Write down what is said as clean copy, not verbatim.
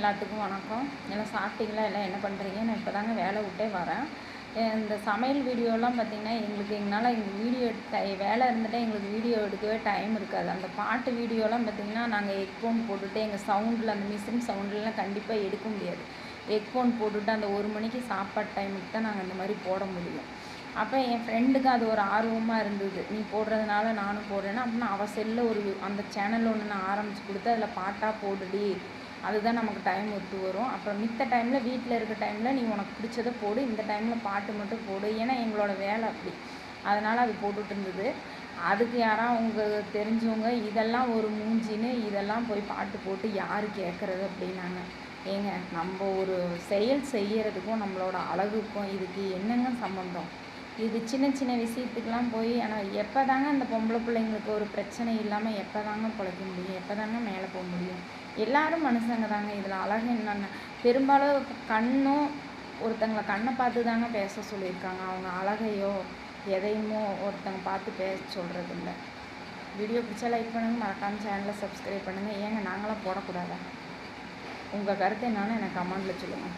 எல்லாத்துக்கும் வணக்கம். எல்லாம் சாப்பிட்டீங்களா? எல்லாம் என்ன பண்ணுறீங்க? நான் இப்போ தாங்க வேலை விட்டே வரேன். இந்த சமையல் வீடியோலாம் பார்த்திங்கன்னா எங்களால் எங்கள் வீடியோ வேலை இருந்துகிட்டே எங்களுக்கு வீடியோ எடுக்கவே டைம் இருக்காது. அந்த பாட்டு வீடியோலாம் பார்த்திங்கன்னா நாங்கள் ஹெட்ஃபோன் போட்டுட்டு எங்கள் சவுண்டில் அந்த மிஷின் சவுண்ட்லாம் கண்டிப்பாக எடுக்க முடியாது. ஹெட்ஃபோன் போட்டுட்டு அந்த 1 மணிக்கு சாப்பாடு டைமுக்கு தான் நாங்கள் இந்த மாதிரி போட முடியும். அப்போ என் ஃப்ரெண்டுக்கு அது ஒரு ஆர்வமாக இருந்தது. நீ போடுறதுனால நானும் போடுறேன்னா அப்படின்னா அவள் செல்லில் அந்த சேனல் ஒன்று நான் ஆரம்பித்து கொடுத்து அதில் பாட்டாக போடுடி, அதுதான் நமக்கு டைம் ஒத்து வரும். அப்புறம் மித்த டைமில் வீட்டில் இருக்க டைமில் நீ உனக்கு பிடிச்சதை போடு, இந்த டைமில் பாட்டு மட்டும் போடு. ஏன்னா எங்களோட வேலை அப்படி, அதனால் அது போட்டுட்டு இருந்தது. அதுக்கு யாராவது அவங்க தெரிஞ்சவங்க இதெல்லாம் ஒரு மூஞ்சின்னு இதெல்லாம் போய் பாட்டு போட்டு யார் கேட்குறது அப்படின்னாங்க. ஏங்க நம்ம ஒரு செயல் செய்கிறதுக்கும் நம்மளோட அழகுக்கும் இதுக்கு என்னங்க சம்மந்தம்? இது சின்ன சின்ன விஷயத்துக்கெலாம் போய் ஆனால் எப்போ தாங்க அந்த பொம்பளை பிள்ளைங்களுக்கு ஒரு பிரச்சனை இல்லாமல் எப்போ தாங்க பிழைக்க முடியும்? எப்போ தாங்க மேலே போக முடியும்? எல்லாரும் மனுஷங்க தாங்க. இதில் அழகு என்னென்ன? பெரும்பாலும் ஒருத்தங்களை கண்ணை பார்த்து தாங்க பேச சொல்லியிருக்காங்க. அவங்க அழகையோ எதையுமோ ஒருத்தங்க பார்த்து பேச சொல்கிறது இல்லை. வீடியோ பிடிச்சா லைக் பண்ணுங்கள், மறக்காமல் சேனலை சப்ஸ்கிரைப் பண்ணுங்கள். ஏங்க நாங்களாம் போடக்கூடாதா? உங்கள் கருத்து என்னன்னு எனக்கு கமெண்டில் சொல்லுங்கள்.